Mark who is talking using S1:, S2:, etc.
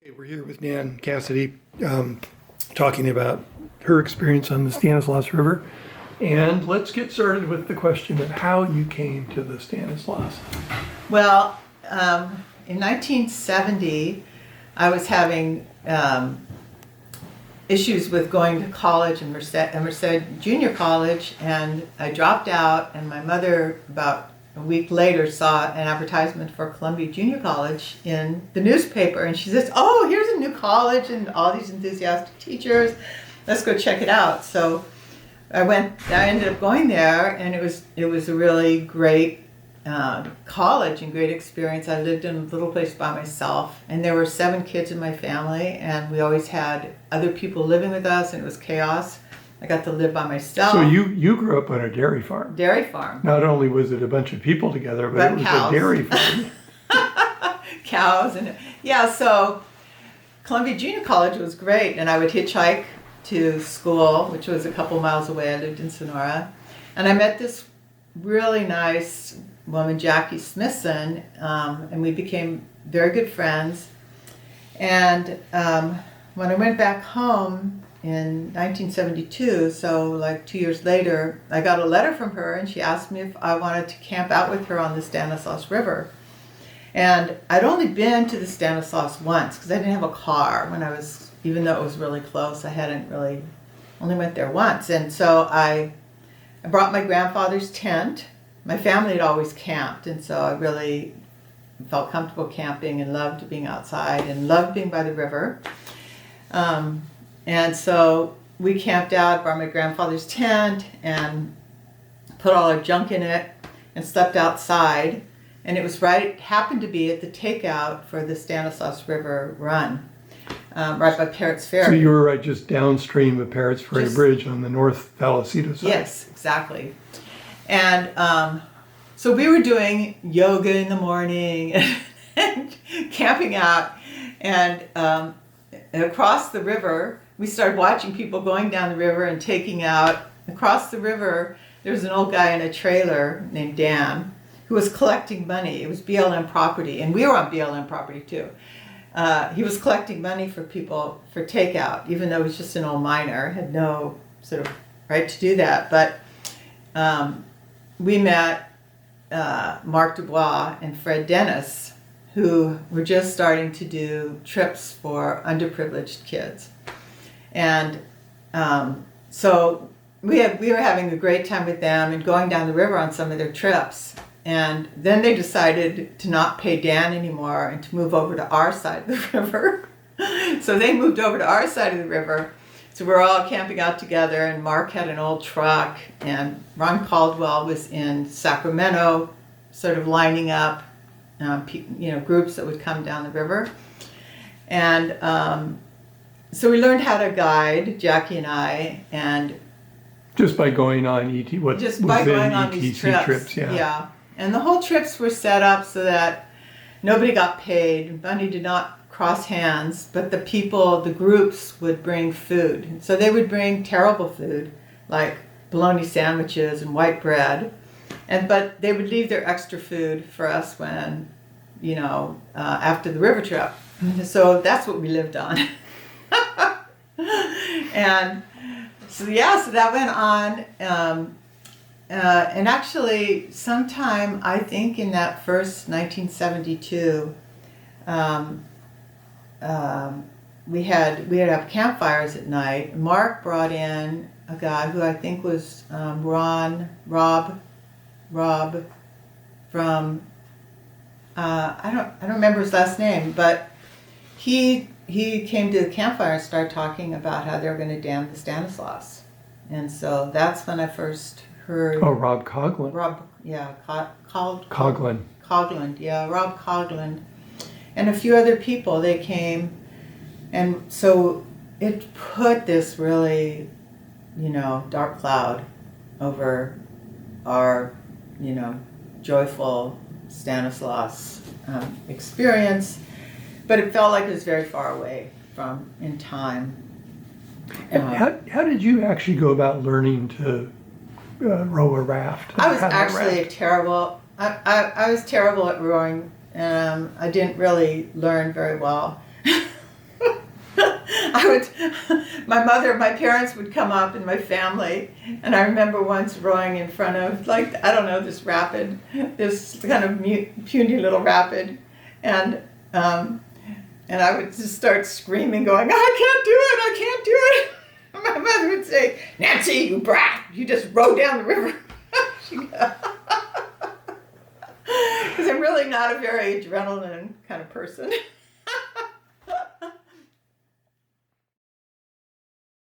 S1: Hey, we're here with Nan Cassidy, talking about her experience on the Stanislaus River. And let's get started with the question of how you came to the Stanislaus.
S2: Well, in 1970, I was having issues with going to college in Merced Junior College, and I dropped out, and my mother, about a week later, saw an advertisement for Columbia Junior College in the newspaper, and she says, "Oh, here's a new college and all these enthusiastic teachers. Let's go check it out." So I ended up going there, and it was a really great college and great experience. I lived in a little place by myself, and there were 7 kids in my family, and we always had other people living with us, and it was chaos. I got to live by myself.
S1: So you grew up on a dairy farm.
S2: Dairy farm.
S1: Not only was it a bunch of people together, but it was
S2: cows.
S1: a dairy farm.
S2: Cows and so Columbia Junior College was great, and I would hitchhike to school, which was a couple miles away. I lived in Sonora, and I met this really nice woman, Jackie Smithson, and we became very good friends. And when I went back home in 1972, so like 2 years later, I got a letter from her, and she asked me if I wanted to camp out with her on the Stanislaus River. And I'd only been to the Stanislaus once because I didn't have a car even though it was really close, only went there once. And so I brought my grandfather's tent. My family had always camped, and so I really felt comfortable camping and loved being outside and loved being by the river. And so we camped out, brought my grandfather's tent, and put all our junk in it, and slept outside. And it happened to be at the takeout for the Stanislaus River run, right by Parrots Ferry.
S1: So you were right just downstream of Parrots Ferry Bridge on the North Vallecito side.
S2: Yes, exactly. And so we were doing yoga in the morning and camping out, and across the river, we started watching people going down the river and taking out. Across the river, there was an old guy in a trailer named Dan who was collecting money. It was BLM property, and we were on BLM property too. He was collecting money for people for takeout, even though he was just an old miner, had no sort of right to do that. But we met Mark Dubois and Fred Dennis, who were just starting to do trips for underprivileged kids. And so we were having a great time with them and going down the river on some of their trips. And then they decided to not pay Dan anymore and to move over to our side of the river. So they moved over to our side of the river. So we're all camping out together, and Mark had an old truck, and Ron Caldwell was in Sacramento, sort of lining up groups that would come down the river. And so we learned how to guide, Jackie and I, and
S1: just by going on these trips.
S2: Yeah. And the whole trips were set up so that nobody got paid. Money did not cross hands, but the groups would bring food. So they would bring terrible food, like bologna sandwiches and white bread. But they would leave their extra food for us when, after the river trip. So that's what we lived on. And so that went on. And actually, sometime, I think in that first 1972, we'd have campfires at night. Mark brought in a guy who I think was Rob from, I don't remember his last name, but he came to the campfire and started talking about how they were going to dam the Stanislaus. And so that's when I first heard.
S1: Oh, Rob Coughlin.
S2: Coughlin, yeah, Rob Coughlin. And a few other people, they came. And so it put this really, dark cloud over our, joyful Stanislaus experience. But it felt like it was very far away in time.
S1: How did you actually go about learning to row a raft?
S2: I was actually terrible. I was terrible at rowing. I didn't really learn very well. my parents would come up and my family, and I remember once rowing in front of, like, I don't know, this rapid, this kind of puny little rapid, and I would just start screaming, going, I can't do it. My mother would say, Nancy, you brat, you just rowed down the river. Because I'm really not a very adrenaline kind of person.